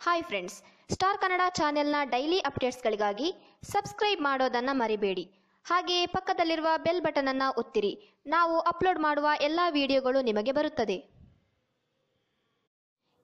Hi friends, star Kannada ಚಾನೆಲ್ನ daily ಅಪ್ಡೇಟ್ಸ್ಗಳಿಗಾಗಿ subscribe ಮಾಡೋದನ್ನು ಮರಿಬೇಡಿ. ಹಾಗೆಯೇ ಪಕ್ಕದಲ್ಲಿರುವ ಬೆಲ್ ಬಟನ್ ಅನ್ನು ಒತ್ತಿರಿ. ನಾವು ಅಪ್ಲೋಡ್ ಮಾಡುವ ಎಲ್ಲ ವಿಡಿಯೋಗಳು ನಿಮಗೆ ಬರುತ್ತದೆ.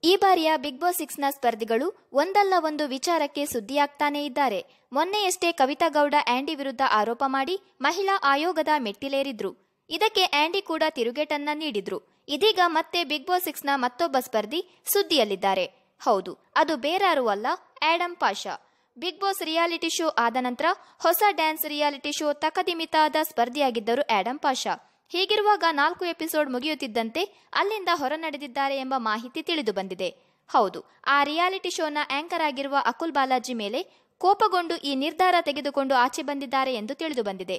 ಈ ಬಾರಿಯ ಬಿಗ್ ಬಾಸ್ 6ನ ಸ್ಪರ್ಧಿಗಳು ಒಂದಲ್ಲ ಒಂದು ವಿಚಾರಕ್ಕೆ ಸುದ್ದಿಯಾಗ್ತಾನೇ ಇದ್ದಾರೆ. ಮೊನ್ನೆಯಷ್ಟೇ ಕವಿತಾ ಗೌಡ ಆಂಡಿ ವಿರುದ್ಧ ಆರೋಪ ಮಾಡಿ ಮಹಿಳಾ ಆಯೋಗದ ಮೆಟ್ಟಿಲೇರಿದ್ರು. ಇದಕ್ಕೆ ಆಂಡಿ ಕೂಡ ತಿರುಗೇಟನ್ನ ನೀಡಿದ್ರು. ಇದೀಗ ಮತ್ತೆ ಬಿಗ್ ಬಾಸ್ 6ನ ಮತ್ತೊಬ್ಬ ಸ್ಪರ್ಧಿ ಸುದ್ದಿಯಲ್ಲಿದ್ದಾರೆ. ಹೌದು, ಅದು ಬೇರಾರೂ ಅಲ್ಲ, Adam Pasha. Bigg Boss reality show ಆದ ನಂತರ ಹೊಸ ಡ್ಯಾನ್ಸ್ ರಿಯಾಲಿಟಿ ಶೋ ತಕದಿಮಿತಾದ ಸ್ಪರ್ಧಿಯಾಗಿದ್ದರು ಆಡಮ್ ಪಾಷಾ. ಹೀಗಿರುವಾಗ 4 ಎಪಿಸೋಡ್ ಮುಗಿಯುತ್ತಿದ್ದಂತೆ ಅಲ್ಲಿಂದ ಹೊರ ನಡೆದಿದ್ದಾರೆ ಎಂಬ ಮಾಹಿತಿ ತಿಳಿದು ಬಂದಿದೆ. ಹೌದು, ಆ ರಿಯಾಲಿಟಿ ಶೋನ ಆಂಕರ್ ಆಗಿರುವ ಅಕುಲ್ ಬಾಲಾಜಿ ಮೇಲೆ ಕೋಪಗೊಂಡು ಈ ನಿರ್ಧಾರ ತೆಗೆದುಕೊಂಡು ಆಚೆ ಬಂದಿದ್ದಾರೆ ಎಂದು ತಿಳಿದು ಬಂದಿದೆ.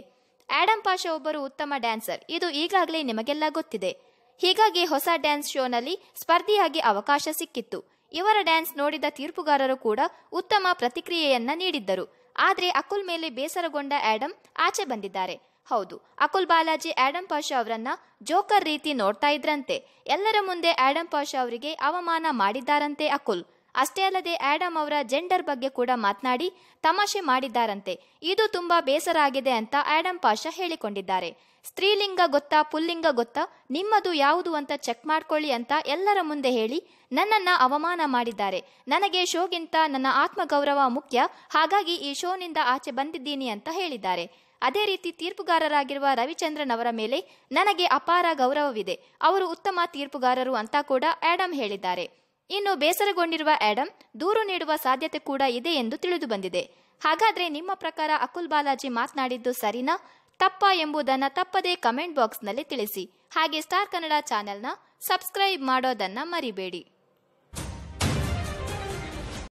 ಆಡಮ್ ಪಾಷಾ ಒಬ್ಬರು ಉತ್ತಮ ಡ್ಯಾನ್ಸರ್, ಇದು ಈಗಾಗಲೇ ನಿಮಗೆಲ್ಲ ಗೊತ್ತಿದೆ. ಹೀಗಾಗಿ ಹೊಸ ಡ್ಯಾನ್ಸ್ ಶೋನಲ್ಲಿ ಸ್ಪರ್ಧಿಯಾಗಿ ಅವಕಾಶ ಸಿಕ್ಕಿತ್ತು. ಇವರ ಡ್ಯಾನ್ಸ್ ನೋಡಿದ ತೀರ್ಪುಗಾರರು ಕೂಡ ಉತ್ತಮ ಪ್ರತಿಕ್ರಿಯೆಯನ್ನ ನೀಡಿದ್ದರು. ಆದರೆ ಅಕುಲ್ ಮೇಲೆ ಬೇಸರಗೊಂಡ ಆಡಮ್ ಆಚೆ ಬಂದಿದ್ದಾರೆ. ಹೌದು, ಅಕುಲ್ ಬಾಲಾಜಿ ಆಡಮ್ ಪಾಷಾ ಅವರನ್ನ ಜೋಕರ್ ರೀತಿ ನೋಡ್ತಾ ಇದ್ರಂತೆ. ಎಲ್ಲರ ಮುಂದೆ ಆಡಮ್ ಪಾಷಾ ಅವರಿಗೆ ಅವಮಾನ ಮಾಡಿದ್ದಾರಂತೆ ಅಕುಲ್. ಅಷ್ಟೇ ಅಲ್ಲದೆ ಆಡಮ್ ಅವರ ಜೆಂಡರ್ ಬಗ್ಗೆ ಕೂಡ ಮಾತನಾಡಿ ತಮಾಷೆ ಮಾಡಿದ್ದಾರಂತೆ. ಇದು ತುಂಬಾ ಬೇಸರ ಆಗಿದೆ ಅಂತ ಆಡಮ್ ಪಾಷಾ ಹೇಳಿಕೊಂಡಿದ್ದಾರೆ. ಸ್ತ್ರೀಲಿಂಗ ಗೊತ್ತಾ ಪುಲ್ಲಿಂಗ ಗೊತ್ತಾ, ನಿಮ್ಮದು ಯಾವುದು ಅಂತ ಚೆಕ್ ಮಾಡ್ಕೊಳ್ಳಿ ಅಂತ ಎಲ್ಲರ ಮುಂದೆ ಹೇಳಿ ನನ್ನನ್ನ ಅವಮಾನ ಮಾಡಿದ್ದಾರೆ. ನನಗೆ ಶೋಗಿಂತ ನನ್ನ ಆತ್ಮಗೌರವ ಮುಖ್ಯ, ಹಾಗಾಗಿ ಈ ಶೋನಿಂದ ಆಚೆ ಬಂದಿದ್ದೀನಿ ಅಂತ ಹೇಳಿದ್ದಾರೆ. ಅದೇ ರೀತಿ ತೀರ್ಪುಗಾರರಾಗಿರುವ ರವಿಚಂದ್ರನ್ ಅವರ ಮೇಲೆ ನನಗೆ ಅಪಾರ ಗೌರವವಿದೆ, ಅವರು ಉತ್ತಮ ತೀರ್ಪುಗಾರರು ಅಂತ ಕೂಡ ಆಡಮ್ ಹೇಳಿದ್ದಾರೆ. ಇನ್ನು ಬೇಸರಗೊಂಡಿರುವ ಆಡಮ್ ದೂರು ನೀಡುವ ಸಾಧ್ಯತೆ ಕೂಡ ಇದೆ ಎಂದು ತಿಳಿದು ಬಂದಿದೆ. ಹಾಗಾದ್ರೆ ನಿಮ್ಮ ಪ್ರಕಾರ ಅಕುಲ್ ಬಾಲಾಜಿ ಮಾತನಾಡಿದ್ದು ಸರಿನಾ ತಪ್ಪಾ ಎಂಬುದನ್ನು ತಪ್ಪದೇ ಕಮೆಂಟ್ ಬಾಕ್ಸ್ನಲ್ಲಿ ತಿಳಿಸಿ. ಹಾಗೆ ಸ್ಟಾರ್ ಕನ್ನಡ ಚಾನೆಲ್ನ ಸಬ್ಸ್ಕ್ರೈಬ್ ಮಾಡೋದನ್ನ ಮರಿಬೇಡಿ.